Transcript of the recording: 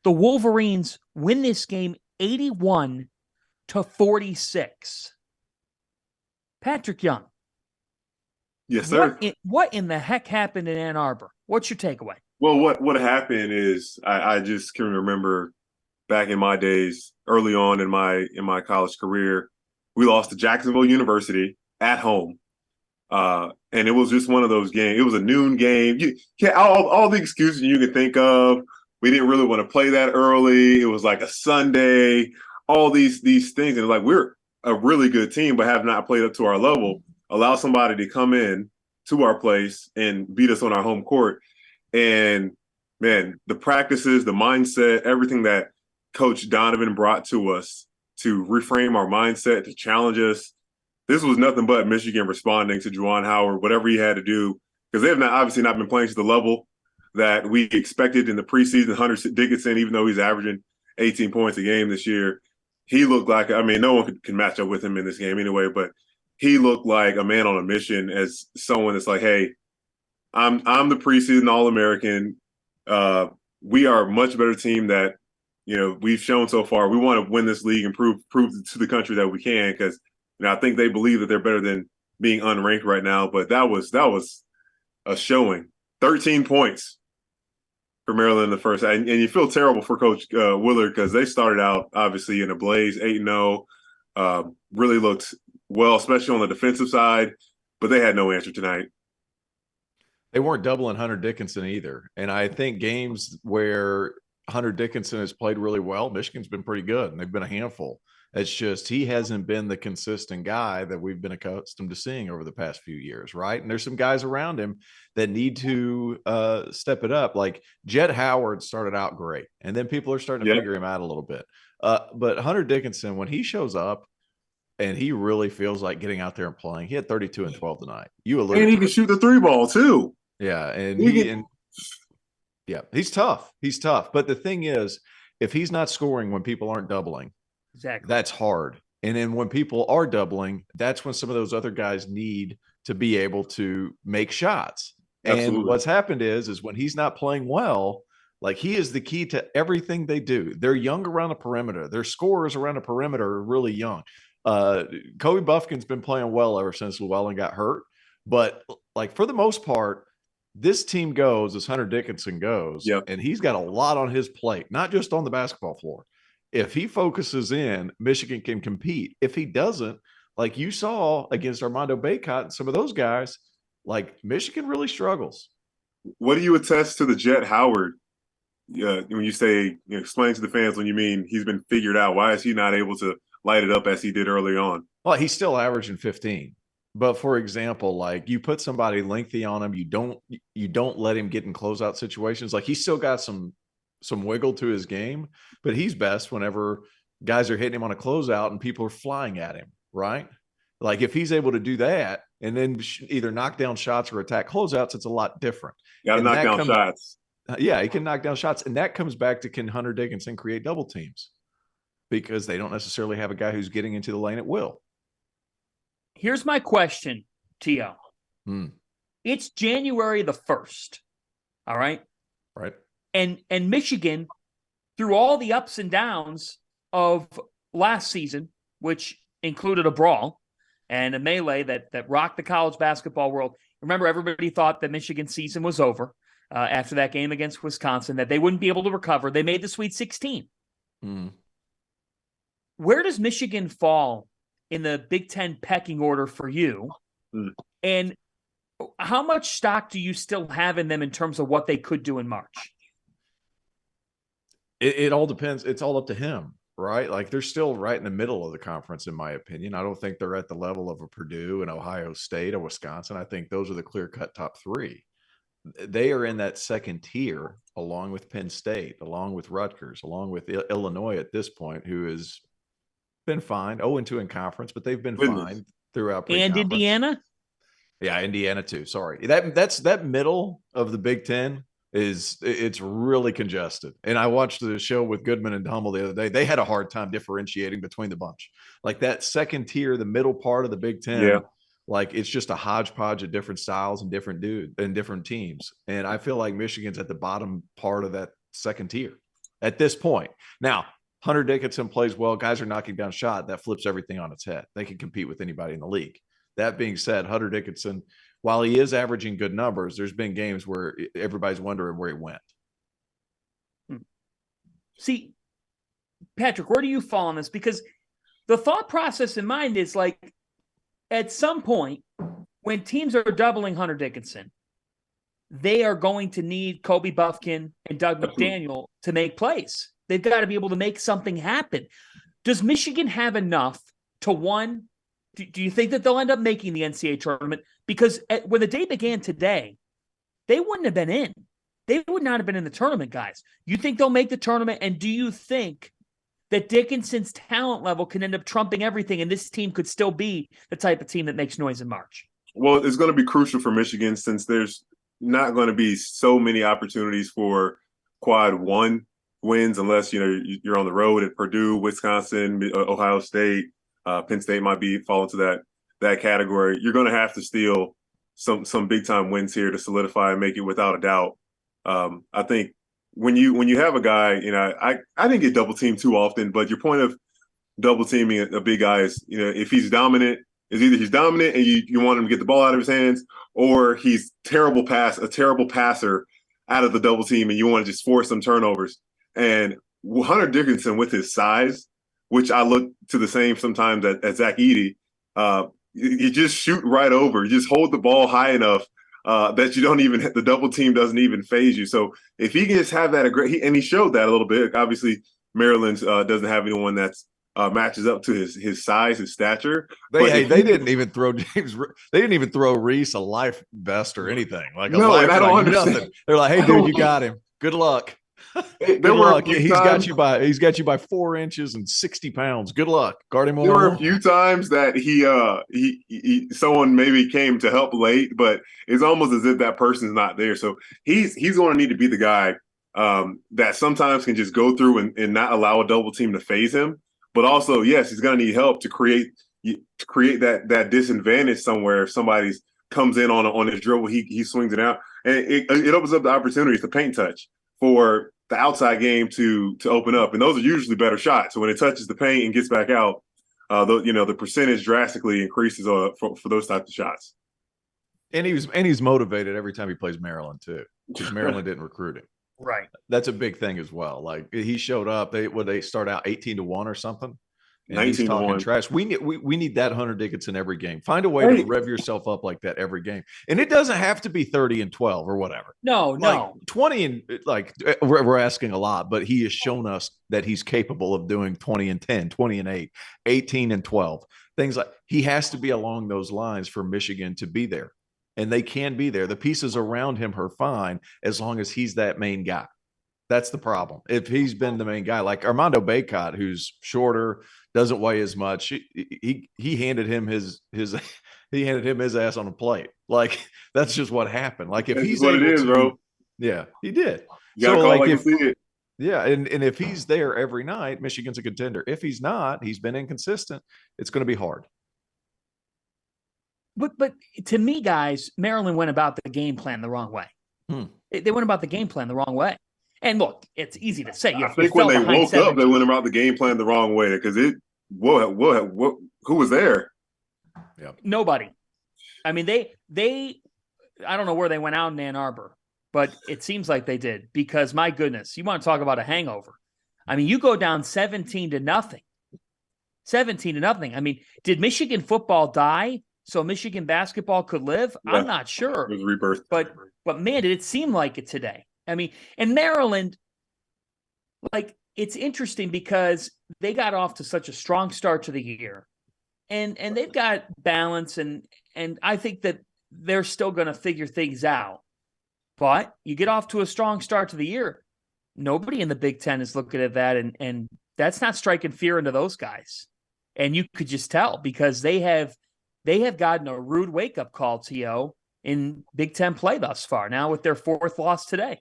The Wolverines win this game 81-46. Patrick Young. Yes, sir. What in the heck happened in Ann Arbor? What's your takeaway? Well, what happened is I just can remember back in my days, early on in my college career, we lost to Jacksonville University at home. And it was just one of those games. It was a noon game. All the excuses you could think of. We didn't really want to play that early. It was like a Sunday. All these things, and like we're a really good team, but have not played up to our level. Allow somebody to come in to our place and beat us on our home court. And man, the practices, the mindset, everything that Coach Donovan brought to us to reframe our mindset, to challenge us. This was nothing but Michigan responding to Juwan Howard, whatever he had to do, because they have obviously not been playing to the level that we expected in the preseason. Hunter Dickinson, even though he's averaging 18 points a game this year, he looked like, I mean, no one can match up with him in this game anyway, but he looked like a man on a mission as someone that's like, hey, I'm the preseason All-American. We are a much better team that, we've shown so far. We want to win this league and prove to the country that we can, because I think they believe that they're better than being unranked right now. But that was a showing. 13 points for Maryland in the first. And you feel terrible for Coach Willard, because they started out obviously in a blaze, 8-0. Really looked well, especially on the defensive side, but they had no answer tonight. They weren't doubling Hunter Dickinson either. And I think games where Hunter Dickinson has played really well, Michigan's been pretty good, and they've been a handful. It's just he hasn't been the consistent guy that we've been accustomed to seeing over the past few years, right? And there's some guys around him that need to step it up. Like Jet Howard started out great, and then people are starting to figure him out a little bit. But Hunter Dickinson, when he shows up and he really feels like getting out there and playing, he had 32 and 12 tonight. And he can shoot the three ball too. Yeah, and he's tough. He's tough. But the thing is, if he's not scoring when people aren't doubling, exactly, that's hard. And then when people are doubling, that's when some of those other guys need to be able to make shots. Absolutely. And what's happened is when he's not playing well, like he is the key to everything they do. They're young around the perimeter. Their scorers around the perimeter are really young. Kobe Buffkin's been playing well ever since Llewellyn got hurt. But like for the most part, this team goes as Hunter Dickinson goes, and he's got a lot on his plate, not just on the basketball floor. If he focuses in, Michigan can compete. If he doesn't, like you saw against Armando Bacot and some of those guys, like Michigan really struggles. What do you attest to the Jet Howard when you say, explain to the fans when you mean he's been figured out? Why is he not able to light it up as he did early on? Well, he's still averaging 15. But for example, like you put somebody lengthy on him, you don't let him get in closeout situations. Like he's still got some wiggle to his game, but he's best whenever guys are hitting him on a closeout and people are flying at him, right? Like if he's able to do that and then either knock down shots or attack closeouts, it's a lot different. You got to knock down shots. Yeah, he can knock down shots. And that comes back to, can Hunter Dickinson create double teams? Because they don't necessarily have a guy who's getting into the lane at will. Here's my question, T.O. It's January the 1st, all right? Right. And Michigan, through all the ups and downs of last season, which included a brawl and a melee that rocked the college basketball world. Remember, everybody thought that Michigan season was over after that game against Wisconsin, that they wouldn't be able to recover. They made the Sweet 16. Where does Michigan fall in the Big Ten pecking order for you? And how much stock do you still have in them in terms of what they could do in March? It all depends. It's all up to him, right? Like they're still right in the middle of the conference, in my opinion. I don't think they're at the level of a Purdue and Ohio State or Wisconsin. I think those are the clear-cut top three. They are in that second tier, along with Penn State, along with Rutgers, along with Illinois at this point, who has been fine, 0-2 in conference, but they've been fine throughout. And Indiana? Yeah, Indiana too. Sorry. That middle of the Big Ten it's really congested. And I watched the show with Goodman and Hummel the other day. They had a hard time differentiating between the bunch. Like that second tier, the middle part of the Big Ten, like it's just a hodgepodge of different styles and different teams. And I feel like Michigan's at the bottom part of that second tier. at this point. Now, Hunter Dickinson plays well. Guys are knocking down shot. That flips everything on its head. They can compete with anybody in the league. That being said, Hunter Dickinson, while he is averaging good numbers, there's been games where everybody's wondering where he went. See, Patrick, where do you fall on this? Because the thought process in mind is like, at some point, when teams are doubling Hunter Dickinson, they are going to need Kobe Buffkin and Doug McDaniel to make plays. They've got to be able to make something happen. Does Michigan have enough to, one, do you think that they'll end up making the NCAA tournament? Because when the day began today, they wouldn't have been in. They would not have been in the tournament, guys. You think they'll make the tournament? And do you think that Dickinson's talent level can end up trumping everything, and this team could still be the type of team that makes noise in March? Well, it's going to be crucial for Michigan since there's not going to be so many opportunities for quad one wins unless, you're on the road at Purdue, Wisconsin, Ohio State, Penn State might fall into that category. You're going to have to steal some big time wins here to solidify and make it without a doubt. I think when you have a guy, I didn't get double teamed too often, but your point of double teaming a big guy is, if he's dominant, is either he's dominant and you want him to get the ball out of his hands, or he's a terrible passer out of the double team and you want to just force some turnovers. And Hunter Dickinson, with his size, which I look to the same sometimes at Zach Edey, you just shoot right over. You just hold the ball high enough that the double team doesn't even phase you. So if he can just have that, and he showed that a little bit. Obviously, Maryland doesn't have anyone that's matches up to his size, his stature. They didn't even throw James. They didn't even throw Reese a life vest or anything. Like a no, life, and I don't understand. Nothing. They're like, "Hey, dude, you got him. Good luck." Good luck. He's got you by 4 inches and 60 pounds. Good luck. Guard him. There were a few times that he someone maybe came to help late, but it's almost as if that person's not there. So he's going to need to be the guy that sometimes can just go through and not allow a double team to phase him. But also, yes, he's going to need help to create that disadvantage somewhere. If somebody comes in on his dribble, he swings it out, and it opens up the opportunity for paint touch for the outside game to open up, and those are usually better shots. So when it touches the paint and gets back out, the percentage drastically increases for those types of shots. And he's motivated every time he plays Maryland too, because Maryland didn't recruit him. Right. That's a big thing as well. Like he showed up, they start out 18-1 or something. And he's talking trash. We need that Hunter Dickinson every game. Find a way to rev yourself up like that every game. And it doesn't have to be 30-12 or whatever. No. 20 and we're asking a lot, but he has shown us that he's capable of doing 20-10, 20-8, 18-12. Things like he has to be along those lines for Michigan to be there. And they can be there. The pieces around him are fine as long as he's that main guy. That's the problem. If he's been the main guy, like Armando Bacot, who's shorter, doesn't weigh as much, he handed him his ass on a plate. Like that's just what happened. Like if he's what it is, bro. Yeah, he did. You gotta call like you see it. Yeah, and if he's there every night, Michigan's a contender. If he's not, he's been inconsistent. It's going to be hard. But to me, guys, Maryland went about the game plan the wrong way. They went about the game plan the wrong way. And look, it's easy to say. I think when they woke up, they went about the game plan the wrong way because who was there? Yeah, nobody. I mean, they I don't know where they went out in Ann Arbor, but it seems like they did because my goodness, you want to talk about a hangover? I mean, you go down 17-0. 17-0. I mean, did Michigan football die so Michigan basketball could live? Yeah. I'm not sure. It was rebirth. But man, did it seem like it today? I mean, and Maryland, like, it's interesting because they got off to such a strong start to the year, and they've got balance, and I think that they're still going to figure things out. But you get off to a strong start to the year, nobody in the Big Ten is looking at that, and that's not striking fear into those guys. And you could just tell because they have gotten a rude wake up call, T.O., in Big Ten play thus far. Now with their fourth loss today.